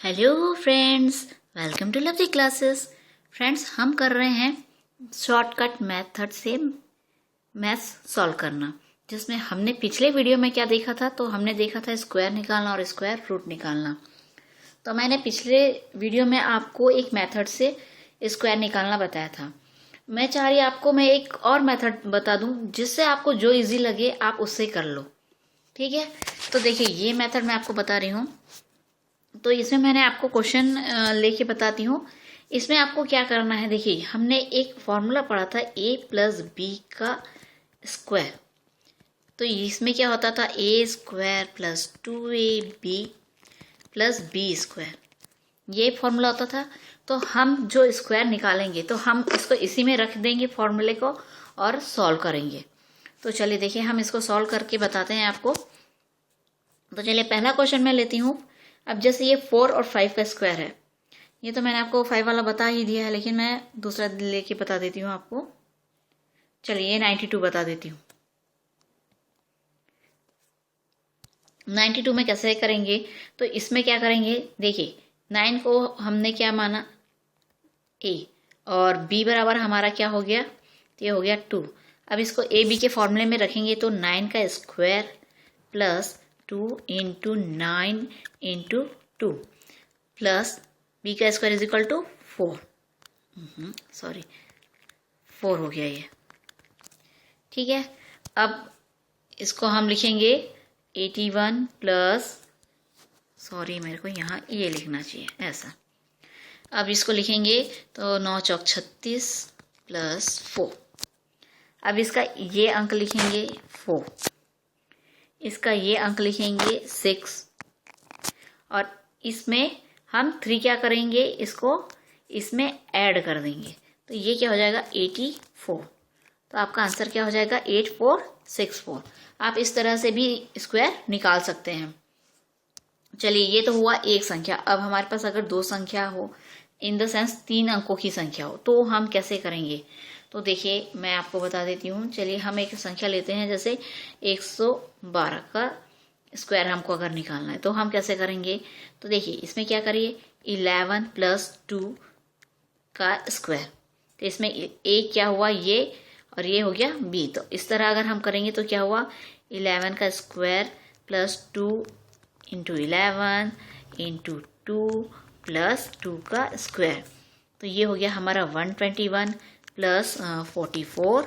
Hello friends, welcome to Lovely Classes. Friends, हम कर रहे हैं शॉर्टकट मेथड से मैथ्स सॉल्व करना, जिसमें हमने पिछले वीडियो में क्या देखा था। तो हमने देखा था स्क्वायर निकालना और स्क्वायर रूट निकालना। तो मैंने पिछले वीडियो में आपको एक मेथड से स्क्वायर निकालना बताया था। मैं चाह रही आपको मैं एक और मेथड बता दूं, जिससे आपको जो इजी लगे आप उससे कर लो। ठीक है, तो देखिए ये मेथड मैं आपको बता रही हूँ। तो इसमें मैंने आपको क्वेश्चन लेके बताती हूँ। इसमें आपको क्या करना है, देखिए हमने एक फॉर्मूला पढ़ा था a प्लस बी का स्क्वायर। तो इसमें क्या होता था, a square plus 2ab plus b square, ये फॉर्मूला होता था। तो हम जो स्क्वायर निकालेंगे तो हम इसको इसी में रख देंगे फॉर्मूले को और सॉल्व करेंगे। तो चलिए देखिए हम इसको सॉल्व करके बताते हैं आपको। तो चलिए पहला क्वेश्चन मैं लेती हूँ। अब जैसे ये 4 और 5 का स्क्वायर है, ये तो मैंने आपको 5 वाला बता ही दिया है, लेकिन मैं दूसरा लेके बता देती हूँ आपको। चलिए ये 92 बता देती हूँ। 92 में कैसे करेंगे, तो इसमें क्या करेंगे, देखिए 9 को हमने क्या माना a, और b बराबर हमारा क्या हो गया, तो ये हो गया 2। अब इसको a b के फॉर्मूले में रखेंगे तो 9 का square plus 2 into 9 into 2 plus b का स्क्वायर इज इक्वल टू 4। 4 हो गया ये। ठीक है, अब इसको हम लिखेंगे 81 प्लस, मेरे को यहाँ ये लिखना चाहिए ऐसा। अब इसको लिखेंगे तो 9 चौक 36 प्लस 4। अब इसका ये अंक लिखेंगे 4, इसका ये अंक लिखेंगे 6, और इसमें हम 3 क्या करेंगे, इसको इसमें ऐड कर देंगे। तो ये क्या हो जाएगा 84। तो आपका आंसर क्या हो जाएगा 8464। आप इस तरह से भी स्क्वायर निकाल सकते हैं। चलिए ये तो हुआ एक संख्या। अब हमारे पास अगर दो संख्या हो, इन द सेंस 3 अंकों की संख्या हो, तो हम कैसे करेंगे। तो देखिए मैं आपको बता देती हूँ। चलिए हम एक संख्या लेते हैं, जैसे 112 का स्क्वायर हमको अगर निकालना है तो हम कैसे करेंगे। तो देखिए इसमें क्या करिए, 11 प्लस 2 का स्क्वायर। तो इसमें a क्या हुआ ये, और ये हो गया b। तो इस तरह अगर हम करेंगे तो क्या हुआ, 11 का square plus 2 into 11 into 2 plus 2 का स्क्वायर। तो ये हो गया हमारा 121 प्लस 44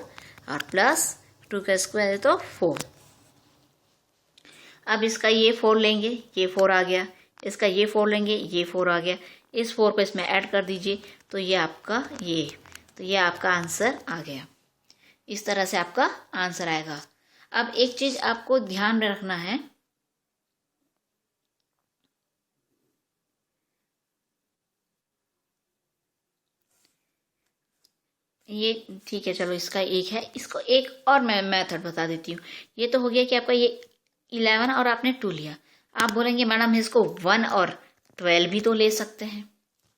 और प्लस 2 का स्क्वायर तो 4। अब इसका ये 4 लेंगे, ये 4 आ गया। इसका ये 4 लेंगे, ये 4 आ गया। इस 4 को इसमें ऐड कर दीजिए तो ये आपका आंसर आ गया। इस तरह से आपका आंसर आएगा। अब एक चीज आपको ध्यान रखना है, ये ठीक है, चलो इसका एक है। इसको एक और मैं मेथड बता देती हूँ। ये तो हो गया कि आपका ये 11 और आपने 2 लिया। आप बोलेंगे मैडम इसको 1 और 12 भी तो ले सकते हैं,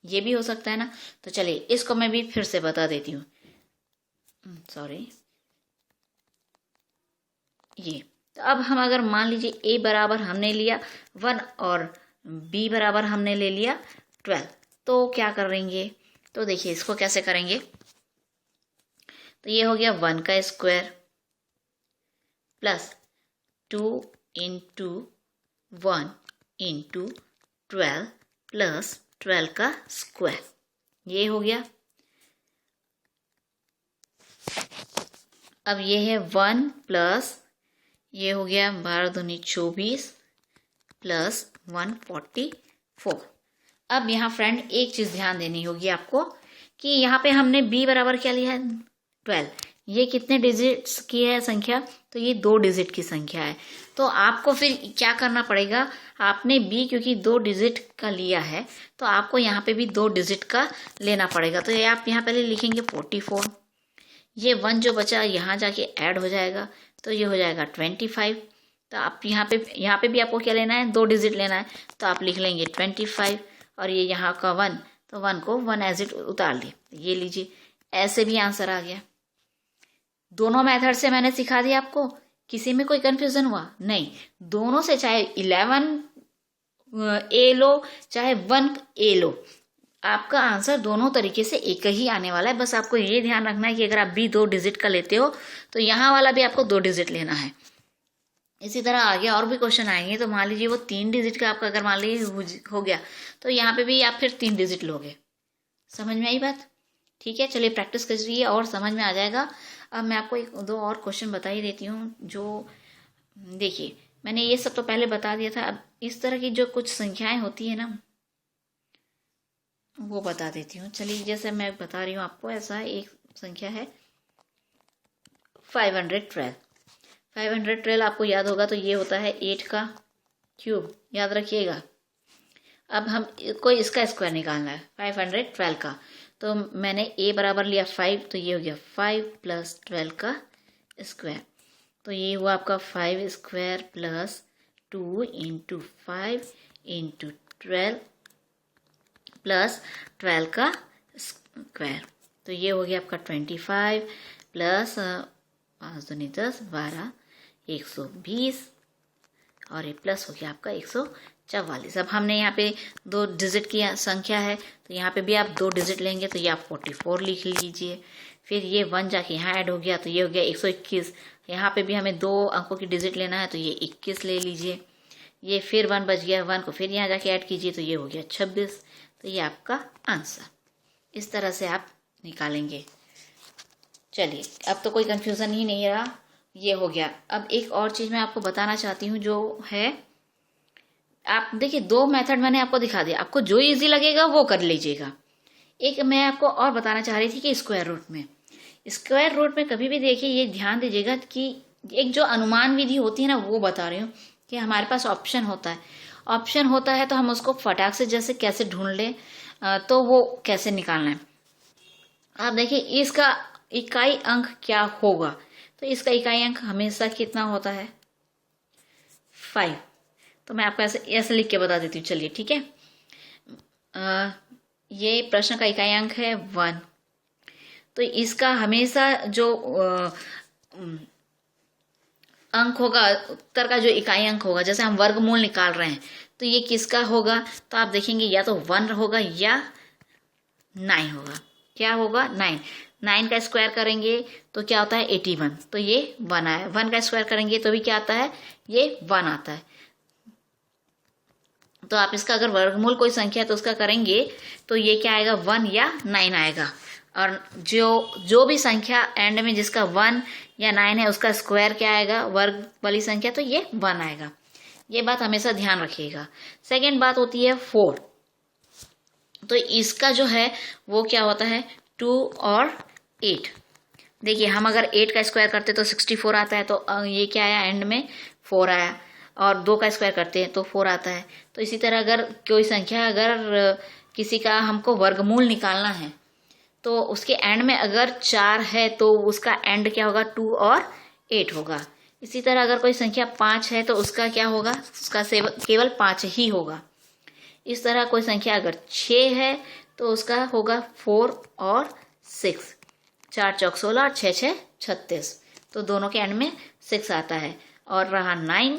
ये भी हो सकता है ना। तो चलिए इसको मैं भी फिर से बता देती हूँ। ये तो अब हम अगर मान लीजिए a बराबर हमने लिया 1 और b बराबर हमने ले लिया 12, तो क्या करेंगे। तो देखिए इसको कैसे करेंगे। तो ये हो गया 1 का square plus 2 into 1 into 12 plus 12 का स्क्वायर, ये हो गया। अब ये है 1 प्लस, ये हो गया 12 दूनी 24 प्लस 144। अब यहाँ फ्रेंड एक चीज ध्यान देनी होगी आपको कि यहाँ पे हमने b बराबर क्या लिया है 12। ये कितने डिजिट्स की है संख्या, तो ये 2 डिजिट की संख्या है। तो आपको फिर क्या करना पड़ेगा, आपने b क्योंकि 2 डिजिट का लिया है तो आपको यहाँ पे भी 2 डिजिट का लेना पड़ेगा। तो ये आप यहाँ पहले लिखेंगे 44, ये 1 जो बचा यहाँ जाके ऐड हो जाएगा तो ये हो जाएगा 25। तो आप यहाँ पे भी आपको क्या लेना है, 2 डिजिट लेना है। तो आप लिख लेंगे 25, और ये यहाँ का 1, तो 1 को 1 एज इट उतार लिए, ये लीजिए। ऐसे भी आंसर आ गया। दोनों मेथड से मैंने सिखा दिया आपको। किसी में कोई कंफ्यूजन हुआ नहीं, दोनों से, चाहे 11 ए लो चाहे 1 ए लो, आपका आंसर दोनों तरीके से एक ही आने वाला है। बस आपको ये ध्यान रखना है कि अगर आप बी 2 डिजिट का लेते हो तो यहाँ वाला भी आपको 2 डिजिट लेना है। इसी तरह आगे और भी क्वेश्चन आएंगे, तो मान लीजिए वो 3 डिजिट का आपका अगर मान लीजिए हो गया तो यहाँ पे भी आप फिर 3 डिजिट लोगे। समझ में आई बात? ठीक है, चलिए प्रैक्टिस करिए और समझ में आ जाएगा। अब मैं आपको 1-2 और क्वेश्चन बता ही देती हूँ। जो देखिए मैंने ये सब तो पहले बता दिया था, अब इस तरह की जो कुछ संख्याएं होती है ना वो बता देती हूँ। चलिए जैसे मैं बता रही हूँ आपको, ऐसा एक संख्या है 512। 512 आपको याद होगा तो ये होता है 8 का क्यूब, याद रखिएगा। अब हम कोई इसका स्क्वायर निकालना है 512 का, तो मैंने a बराबर लिया 5, तो ये हो गया 5 + 12 का स्क्वायर, तो ये हुआ आपका 5 स्क्वायर प्लस 2 × 5 × 12 प्लस 12 का स्क्वायर, तो ये हो गया आपका 25 प्लस 5 दूनी 10 12 120 और ये प्लस हो गया आपका 144। अब हमने यहाँ पे 2 डिजिट की संख्या है तो यहाँ पे भी आप 2 डिजिट लेंगे, तो ये आप 44 लिख लीजिए। फिर ये 1 जाके यहाँ ऐड हो गया तो ये हो गया 121। यहाँ पे भी हमें 2 अंकों की डिजिट लेना है तो ये 21 ले लीजिए। ये फिर 1 बच गया, 1 को फिर यहाँ जाके ऐड कीजिए तो ये हो गया 26। तो ये आपका आंसर। इस तरह से आप निकालेंगे। चलिए अब तो कोई कंफ्यूजन ही नहीं रहा, ये हो गया। अब एक और चीज़ मैं आपको बताना चाहती हूँ, जो है आप देखिए 2 मेथड मैंने आपको दिखा दिया, आपको जो इजी लगेगा वो कर लीजिएगा। एक मैं आपको और बताना चाह रही थी कि स्क्वायर रूट में कभी भी देखिए ये ध्यान दीजिएगा कि एक जो अनुमान विधि होती है ना वो बता रही हूँ कि हमारे पास ऑप्शन होता है तो हम उसको फटाक से जैसे कैसे ढूंढ लें, तो वो कैसे निकालना है। आप देखिए इसका इकाई अंक क्या होगा, तो इसका इकाई अंक हमेशा कितना होता है 5। तो मैं आपको ऐसे लिख के बता देती हूँ। चलिए ठीक है, ये प्रश्न का इकाई अंक है 1, तो इसका हमेशा जो अंक होगा, उत्तर का जो इकाई अंक होगा, जैसे हम वर्गमूल निकाल रहे हैं तो ये किसका होगा, तो आप देखेंगे या तो 1 होगा या 9 होगा। क्या होगा 9 का स्क्वायर करेंगे तो क्या होता है 81, तो ये 1 आया। 1 का स्क्वायर करेंगे तो भी क्या आता है, ये 1 आता है। तो आप इसका अगर वर्गमूल कोई संख्या है तो उसका करेंगे तो ये क्या आएगा 1 या 9 आएगा। और जो भी संख्या एंड में जिसका 1 या 9 है उसका स्क्वायर क्या आएगा, वर्ग वाली संख्या, तो ये 1 आएगा। ये बात हमेशा ध्यान रखिएगा। सेकेंड बात होती है 4, तो इसका जो है वो क्या होता है 2 और 8। देखिए हम अगर 8 का स्क्वायर करते तो 64 आता है, तो ये क्या आया एंड में 4 आया, और 2 का स्क्वायर करते हैं तो 4 आता है। तो इसी तरह अगर कोई संख्या अगर किसी का हमको वर्गमूल निकालना है तो उसके एंड में अगर 4 है तो उसका एंड क्या होगा 2 और 8 होगा। इसी तरह अगर कोई संख्या 5 है तो उसका क्या होगा, उसका केवल 5 ही होगा। इस तरह कोई संख्या अगर 6 है तो उसका होगा 4 और 6, 4 चौक 16 और 6 6 36, तो दोनों के एंड में 6 आता है। और रहा 9,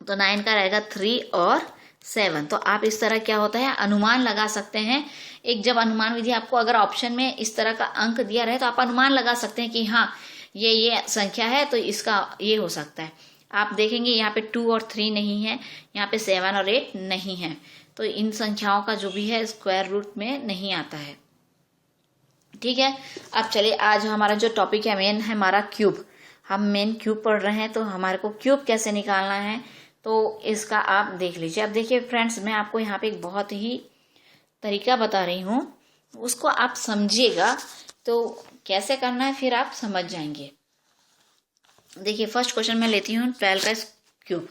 तो 9 का रहेगा 3 और 7। तो आप इस तरह क्या होता है अनुमान लगा सकते हैं। एक जब अनुमान विधि आपको अगर ऑप्शन में इस तरह का अंक दिया रहे तो आप अनुमान लगा सकते हैं कि हाँ ये संख्या है तो इसका ये हो सकता है। आप देखेंगे यहाँ पे 2 और 3 नहीं है, यहाँ पे 7 और 8 नहीं है, तो इन संख्याओं का जो भी है स्क्वायर रूट में नहीं आता है। ठीक है, अब चलिए आज हमारा जो टॉपिक है मेन है हमारा क्यूब। हम मेन क्यूब पढ़ रहे हैं, तो हमारे को क्यूब कैसे निकालना है तो इसका आप देख लीजिए। अब देखिए फ्रेंड्स, मैं आपको यहाँ पे एक बहुत ही तरीका बता रही हूँ, उसको आप समझिएगा तो कैसे करना है फिर आप समझ जाएंगे। देखिए फर्स्ट क्वेश्चन मैं लेती हूँ 12 का क्यूब।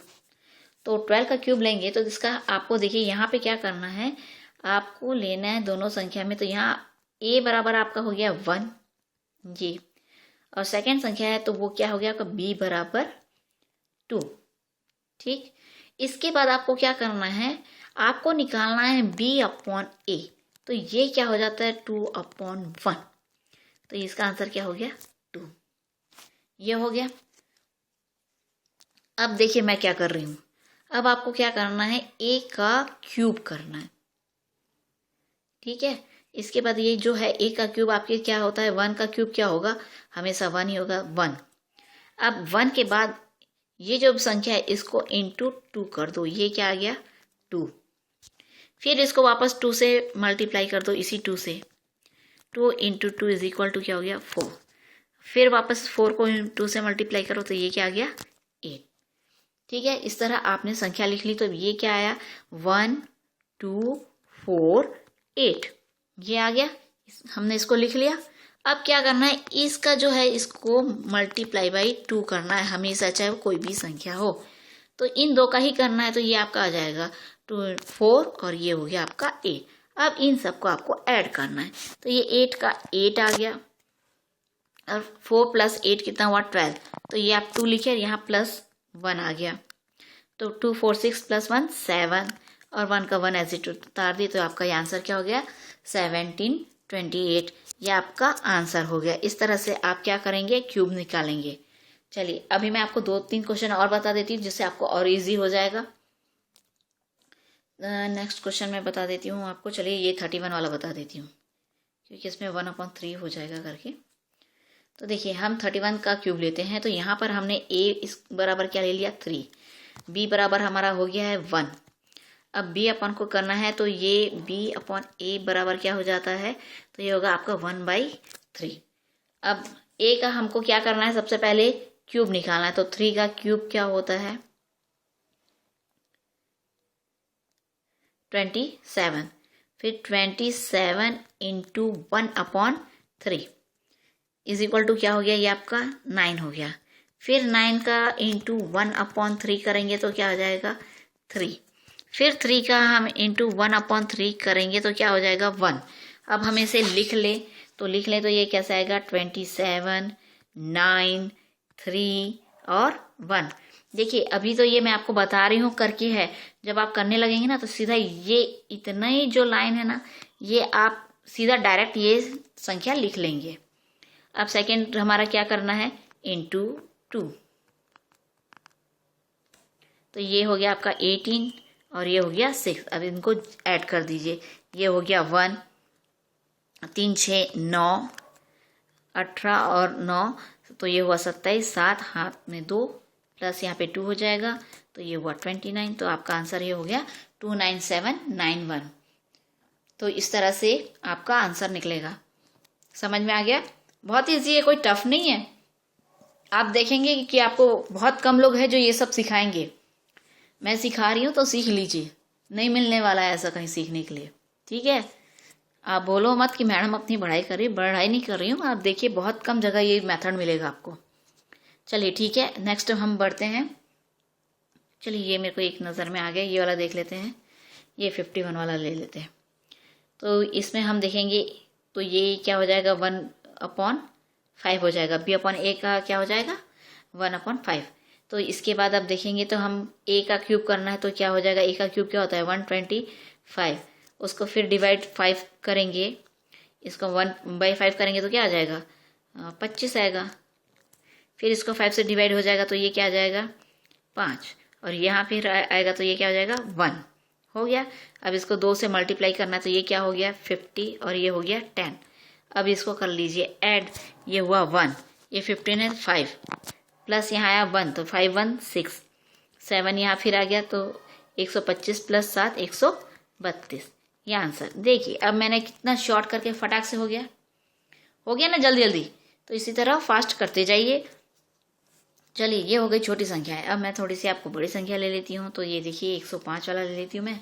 तो 12 का क्यूब लेंगे तो इसका आपको देखिए यहाँ पे क्या करना है, आपको लेना है दोनों संख्या में। तो यहाँ a बराबर आपका हो गया 1 ये, और सेकेंड संख्या है तो वो क्या हो गया आपका b बराबर 2। ठीक, इसके बाद आपको क्या करना है, आपको निकालना है b/a। तो ये क्या हो जाता है 2/1, तो इसका आंसर क्या हो गया 2। ये हो गया। अब देखिए मैं क्या कर रही हूँ, अब आपको क्या करना है, a का क्यूब करना है, ठीक है। इसके बाद ये जो है a का क्यूब आपके क्या होता है, 1 का क्यूब क्या होगा, हमेशा 1 ही होगा, 1। अब 1 के बाद ये जो संख्या है इसको इंटू 2 कर दो, ये क्या आ गया 2। फिर इसको वापस 2 से मल्टीप्लाई कर दो, इसी 2 से, 2 इंटू 2 इज इक्वल टू क्या हो गया 4। फिर वापस 4 को 2 से मल्टीप्लाई करो तो ये क्या आ गया 8, ठीक है। इस तरह आपने संख्या लिख ली, तो ये क्या आया 1 2 4 8, ये आ गया, हमने इसको लिख लिया। अब क्या करना है, इसका जो है इसको मल्टीप्लाई बाई 2 करना है हमेशा, चाहे वो कोई भी संख्या हो। तो इन दो का ही करना है, तो ये आपका आ जाएगा 2 4 और ये हो गया आपका 8। अब इन सबको आपको ऐड करना है, तो ये 8 का 8 आ गया और 4 प्लस 8 कितना हुआ 12, तो ये आप 2 लिखे, यहाँ प्लस 1 आ गया, तो 2 4 6 प्लस 1 7 और 1 का 1 एज इट उतार दी, तो आपका ये आंसर क्या हो गया 1728, ये आपका आंसर हो गया। इस तरह से आप क्या करेंगे, क्यूब निकालेंगे। चलिए अभी मैं आपको 2-3 क्वेश्चन और बता देती हूँ जिससे आपको और इजी हो जाएगा। नेक्स्ट क्वेश्चन मैं बता देती हूँ आपको। चलिए ये 31 वाला बता देती हूँ, क्योंकि इसमें 1/3 हो जाएगा करके। तो देखिए हम 31 का क्यूब लेते हैं, तो यहाँ पर हमने a इस बराबर क्या ले लिया 3, b बराबर हमारा हो गया है 1। अब b अपन को करना है, तो ये b/a बराबर क्या हो जाता है, तो ये होगा आपका 1/3। अब a का हमको क्या करना है, सबसे पहले क्यूब निकालना है, तो 3 का क्यूब क्या होता है 27, फिर 27 इंटू 1/3 इज इक्वल टू क्या हो गया, ये आपका 9 हो गया। फिर 9 का इंटू 1/3 करेंगे तो क्या हो जाएगा 3। फिर 3 का हम इंटू 1/3 करेंगे तो क्या हो जाएगा 1। अब हम इसे लिख ले, तो ये कैसे आएगा 27 9 3 और 1। देखिए अभी तो ये मैं आपको बता रही हूँ करके है, जब आप करने लगेंगे ना तो सीधा ये इतना ही जो लाइन है ना, ये आप सीधा डायरेक्ट ये संख्या लिख लेंगे। अब सेकेंड हमारा क्या करना है इंटू 2, तो ये हो गया आपका 18 और ये हो गया 6। अब इनको ऐड कर दीजिए, ये हो गया 1 3 6 9 18 और 9, तो ये हुआ 27, 7 हाथ में 2 प्लस यहाँ पे 2 हो जाएगा, तो ये हुआ 29। तो आपका आंसर ये हो गया 29791। तो इस तरह से आपका आंसर निकलेगा। समझ में आ गया? बहुत ईजी है, कोई टफ नहीं है। आप देखेंगे कि आपको बहुत कम लोग हैं जो ये सब सिखाएंगे। मैं सिखा रही हूँ तो सीख लीजिए, नहीं मिलने वाला है ऐसा कहीं सीखने के लिए, ठीक है। आप बोलो मत कि मैडम अपनी पढ़ाई करिए, पढ़ाई नहीं कर रही हूँ। आप देखिए बहुत कम जगह ये मेथड मिलेगा आपको। चलिए ठीक है, नेक्स्ट हम बढ़ते हैं। चलिए ये मेरे को एक नज़र में आ गया, ये वाला देख लेते हैं। ये 51 वाला ले लेते हैं। तो इसमें हम देखेंगे तो ये क्या हो जाएगा 1/5 हो जाएगा। b/a का क्या हो जाएगा 1/5। तो इसके बाद अब देखेंगे तो हम a का क्यूब करना है, तो क्या हो जाएगा, a का क्यूब क्या होता है 125। उसको फिर डिवाइड 5 करेंगे, इसको 1/5 करेंगे तो क्या आ जाएगा 25 आएगा। फिर इसको 5 से डिवाइड हो जाएगा तो ये क्या आ जाएगा 5, और यहाँ फिर आएगा तो ये क्या हो जाएगा 1 हो गया। अब इसको 2 से मल्टीप्लाई करना है, तो ये क्या हो गया 50 और ये हो गया 10। अब इसको कर लीजिए ऐड, ये हुआ 1, ये 15 है 5 प्लस यहाँ आया 1, तो 5 1 6 7 यहाँ फिर आ गया, तो 125 प्लस 7 132, ये आंसर। देखिए अब मैंने कितना शॉर्ट करके फटाक से हो गया ना जल्दी जल्दी। तो इसी तरह फास्ट करते जाइए। चलिए ये हो गई छोटी संख्या है। अब मैं थोड़ी सी आपको बड़ी संख्या ले लेती हूँ। तो ये देखिए 105 वाला ले लेती हूँ मैं।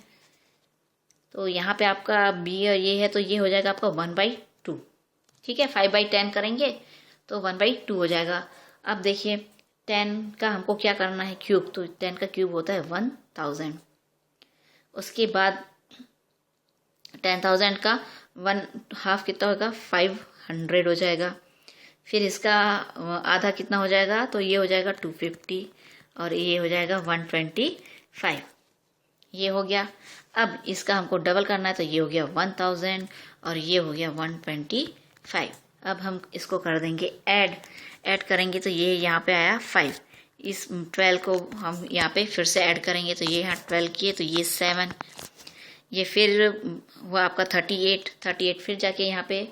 तो यहाँ पे आपका b ये है, तो ये हो जाएगा आपका 1/2, ठीक है। 5/10 करेंगे तो 1/2 हो जाएगा। अब देखिए 10 का हमको क्या करना है क्यूब, तो 10 का क्यूब होता है 1000। उसके बाद 10,000 का 1/2 कितना होगा 500 हो जाएगा। फिर इसका आधा कितना हो जाएगा, तो ये हो जाएगा 250 और ये हो जाएगा 125, ये हो गया। अब इसका हमको डबल करना है, तो ये हो गया 1000 और ये हो गया 125। अब हम इसको कर देंगे ऐड करेंगे तो ये यहाँ पे आया 5, इस 12 को हम यहाँ पे फिर से ऐड करेंगे, तो ये यहाँ 12 किए तो ये 7, ये फिर वो आपका 38 फिर जाके यहाँ पे,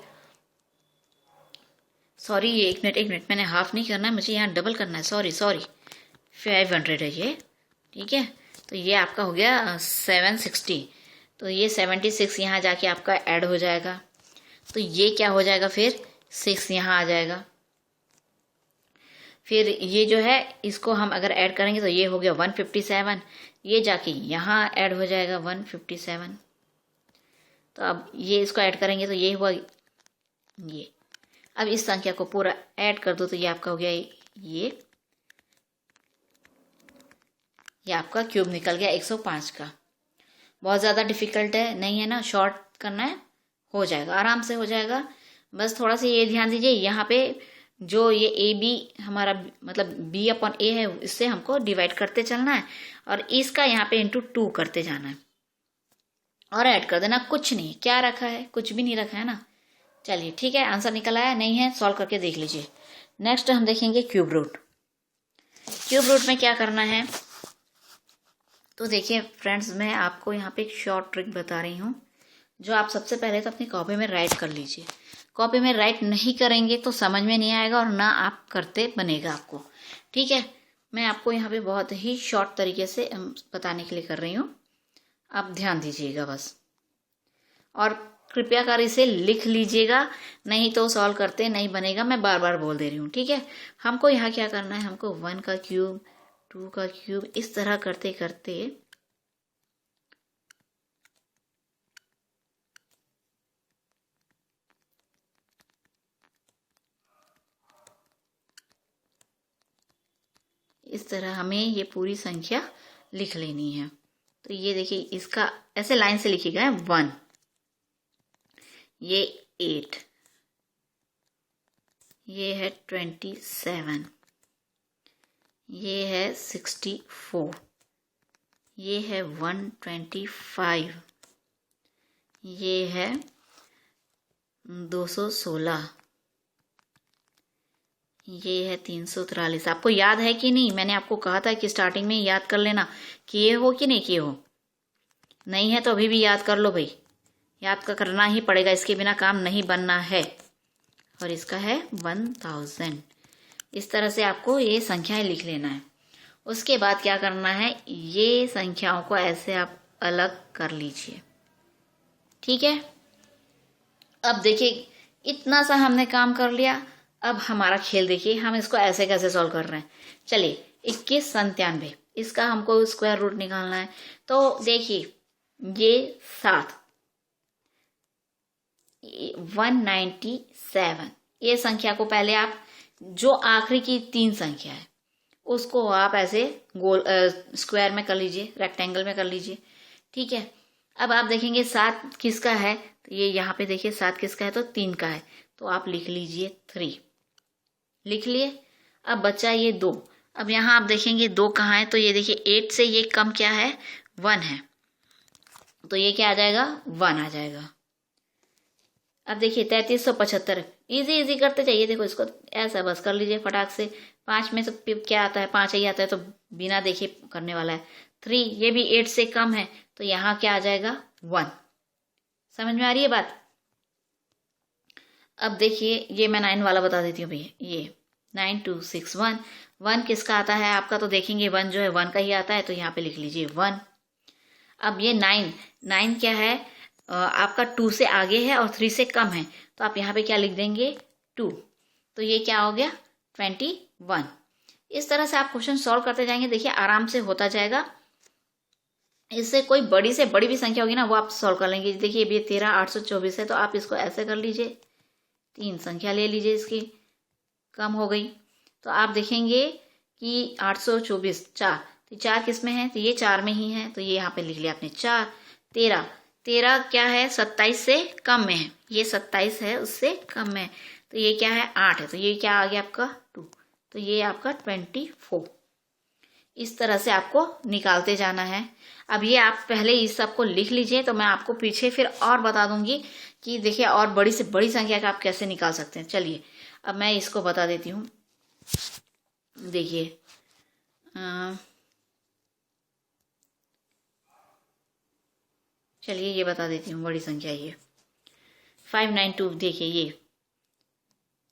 सॉरी ये एक मिनट मैंने हाफ नहीं करना है, मुझे यहाँ डबल करना है, सॉरी 500 है ये, ठीक है। तो ये आपका हो गया 760, तो ये 76 यहाँ जाके आपका ऐड हो जाएगा, तो ये क्या हो जाएगा फिर 6 यहाँ आ जाएगा। फिर ये जो है इसको हम अगर ऐड करेंगे तो ये हो गया 157, ये जाके यहाँ ऐड हो जाएगा 157। तो अब ये इसको ऐड करेंगे तो ये हुआ ये। अब इस संख्या को पूरा ऐड कर दो तो ये आपका हो गया ये आपका क्यूब निकल गया 105 का। बहुत ज़्यादा डिफिकल्ट है नहीं है ना, शॉर्ट करना है, हो जाएगा, आराम से हो जाएगा। बस थोड़ा सा ये ध्यान दीजिए, यहाँ पे जो ये ए बी हमारा मतलब b अपॉन ए है, इससे हमको डिवाइड करते चलना है और इसका यहाँ पे इंटू 2 करते जाना है और ऐड कर देना। कुछ नहीं, क्या रखा है, कुछ भी नहीं रखा है ना। चलिए ठीक है, आंसर निकल आया, नहीं है सॉल्व करके देख लीजिए। नेक्स्ट हम देखेंगे क्यूब रूट। क्यूब रूट में क्या करना है, तो देखिए फ्रेंड्स, मैं आपको यहाँ पे एक शॉर्ट ट्रिक बता रही हूँ जो आप सबसे पहले तो अपनी कॉपी में राइट कर लीजिए। कॉपी में राइट नहीं करेंगे तो समझ में नहीं आएगा और ना आप करते बनेगा आपको, ठीक है। मैं आपको यहाँ पे बहुत ही शॉर्ट तरीके से बताने के लिए कर रही हूँ, आप ध्यान दीजिएगा बस, और कृपया कर इसे लिख लीजिएगा, नहीं तो सॉल्व करते नहीं बनेगा, मैं बार बार बोल दे रही हूँ, ठीक है। हमको यहाँ क्या करना है, हमको 1 का क्यूब 2 का क्यूब इस तरह करते करते इस तरह हमें ये पूरी संख्या लिख लेनी है। तो ये देखिए, इसका ऐसे लाइन से लिखिएगा 1, ये 8, ये है 27, ये है 64, ये है 125, ये है 216, ये है 343। आपको याद है कि नहीं, मैंने आपको कहा था कि स्टार्टिंग में याद कर लेना, किए हो कि नहीं किए हो। नहीं है तो अभी भी याद कर लो भाई, याद का करना ही पड़ेगा, इसके बिना काम नहीं बनना है। और इसका है 1000। इस तरह से आपको ये संख्याएं लिख लेना है। उसके बाद क्या करना है, ये संख्याओं को ऐसे आप अलग कर लीजिए, ठीक है। अब देखिए इतना सा हमने काम कर लिया। अब हमारा खेल देखिए, हम इसको ऐसे कैसे सॉल्व कर रहे हैं। चलिए 2197, इसका हमको स्क्वायर रूट निकालना है। तो देखिए ये 7, 197, ये संख्या को पहले आप जो आखिरी की 3 संख्या है उसको आप ऐसे गोल स्क्वायर में कर लीजिए, रेक्टेंगल में कर लीजिए, ठीक है। अब आप देखेंगे 7 किसका है, तो ये यहाँ पे देखिए 7 किसका है, तो 3 का है, तो आप लिख लीजिए 3, लिख लिए। अब बचा ये 2। अब यहाँ आप देखेंगे 2 कहाँ है, तो ये देखिए 8 से ये कम क्या है, 1 है, तो ये क्या आ जाएगा, 1 आ जाएगा। अब देखिए 3375, इजी करते जाइए। देखो इसको ऐसा बस कर लीजिए फटाक से। 5 में तो क्या आता है, 5 ही आता है, तो बिना देखे करने वाला है। 3, ये भी 8 से कम है, तो यहाँ क्या आ जाएगा, 1। समझ में आ रही है बात। अब देखिए ये मैं 9 वाला बता देती हूँ भैया, ये 9261, 1 किसका आता है आपका, तो देखेंगे 1 जो है 1 का ही आता है, तो यहाँ पे लिख लीजिए 1। अब ये 9 क्या है, आपका 2 से आगे है और 3 से कम है, तो आप यहाँ पे क्या लिख देंगे, 2, तो ये क्या हो गया, 21। इस तरह से आप क्वेश्चन सॉल्व करते जाएंगे, देखिए आराम से होता जाएगा। इससे कोई बड़ी से बड़ी भी संख्या होगी ना, वो आप सॉल्व कर लेंगे। देखिए ये 13824 है, तो आप इसको ऐसे कर लीजिए, 3 संख्या ले लीजिए, इसकी कम हो गई, तो आप देखेंगे कि 824 4, तो 4 किस में है, तो ये 4 में ही है, तो ये यहाँ पे लिख लिया आपने 4। 13 क्या है, 27 से कम में है, ये 27 है उससे कम में है, तो ये क्या है, 8 है, तो ये क्या आ गया आपका 2, तो ये आपका 24। इस तरह से आपको निकालते जाना है। अब ये आप पहले इस सब को लिख लीजिए, तो मैं आपको पीछे फिर और बता दूंगी कि देखिए और बड़ी से बड़ी संख्या का आप कैसे निकाल सकते हैं। चलिए अब मैं इसको बता देती हूँ। देखिए चलिए ये बता देती हूँ, बड़ी संख्या ये 592। देखिए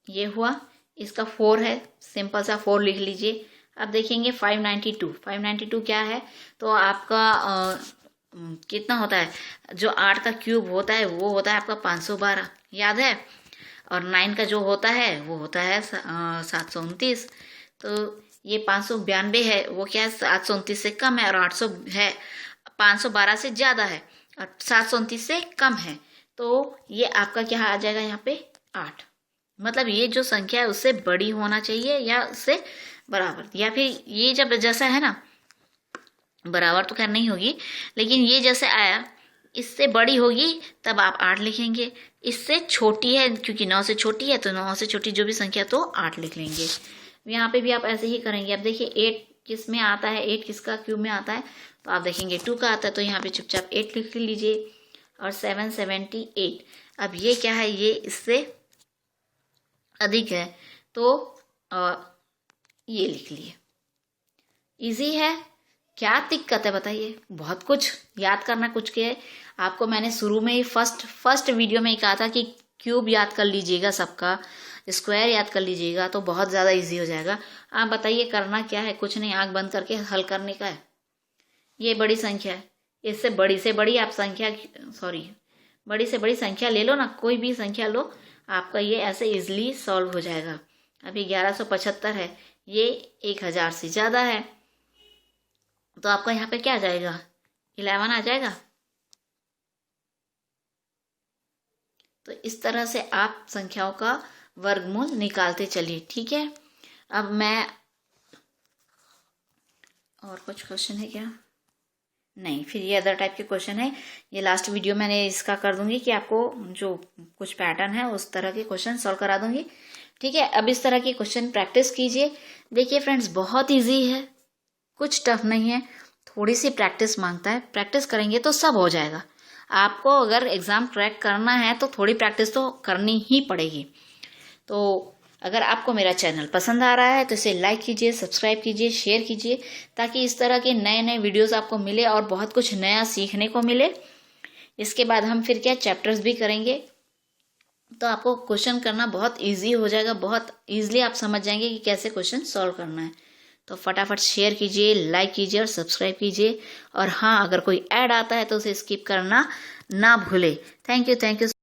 ये हुआ, इसका 4 है, सिंपल सा 4 लिख लीजिए। अब देखेंगे 592 क्या है, तो आपका कितना होता है, जो 8 का क्यूब होता है वो होता है आपका 512, याद है। और 9 का जो होता है वो होता है 729। तो ये 592 है, वो क्या है 729 से कम है, और 800 है 512 से ज़्यादा है, और 729 से कम है। तो ये आपका क्या आ जाएगा यहाँ पे 8। मतलब ये जो संख्या है उससे बड़ी होना चाहिए या उससे बराबर, या फिर ये जब जैसा है ना, बराबर तो खैर नहीं होगी, लेकिन ये जैसे आया इससे बड़ी होगी तब आप 8 लिखेंगे। इससे छोटी है, क्योंकि 9 से छोटी है, तो 9 से छोटी जो भी संख्या तो 8 लिख लेंगे। यहाँ पे भी आप ऐसे ही करेंगे। अब देखिए 8 किस में आता है, 8 किसका क्यूब में आता है, तो आप देखेंगे 2 का आता है, तो यहाँ पे चुपचाप 8 लिख लीजिए। और 778, अब ये क्या है, ये इससे अधिक है, तो ये लिख लिए। इजी है, क्या दिक्कत है बताइए। बहुत कुछ याद करना कुछ के, आपको मैंने शुरू में ही फर्स्ट वीडियो में ही कहा था कि क्यूब याद कर लीजिएगा सबका, स्क्वायर याद कर लीजिएगा, तो बहुत ज़्यादा इजी हो जाएगा। आप बताइए करना क्या है, कुछ नहीं, आंख बंद करके हल करने का है। ये बड़ी संख्या है, इससे बड़ी से बड़ी आप बड़ी से बड़ी संख्या ले लो ना, कोई भी संख्या लो, आपका ये ऐसे इजली सॉल्व हो जाएगा। अभी 1175 है, ये 1000 से ज़्यादा है, तो आपका यहाँ पे क्या आ जाएगा 11 आ जाएगा। तो इस तरह से आप संख्याओं का वर्गमूल निकालते चलिए, ठीक है। अब मैं, और कुछ क्वेश्चन है क्या, नहीं, फिर ये अदर टाइप के क्वेश्चन है, ये लास्ट वीडियो मैंने इसका कर दूंगी कि आपको जो कुछ पैटर्न है उस तरह के क्वेश्चन सॉल्व करा दूंगी, ठीक है। अब इस तरह के क्वेश्चन प्रैक्टिस कीजिए। देखिए फ्रेंड्स, बहुत इजी है, कुछ टफ नहीं है, थोड़ी सी प्रैक्टिस मांगता है, प्रैक्टिस करेंगे तो सब हो जाएगा। आपको अगर एग्ज़ाम क्रैक करना है तो थोड़ी प्रैक्टिस तो करनी ही पड़ेगी। तो अगर आपको मेरा चैनल पसंद आ रहा है तो इसे लाइक कीजिए, सब्सक्राइब कीजिए, शेयर कीजिए, ताकि इस तरह के नए नए वीडियोस आपको मिले और बहुत कुछ नया सीखने को मिले। इसके बाद हम फिर क्या चैप्टर्स भी करेंगे, तो आपको क्वेश्चन करना बहुत इजी हो जाएगा, बहुत ईजिली आप समझ जाएंगे कि कैसे क्वेश्चन सॉल्व करना है। तो फटाफट शेयर कीजिए, लाइक कीजिए और सब्सक्राइब कीजिए। और हाँ, अगर कोई ऐड आता है तो उसे स्किप करना ना भूले। Thank you.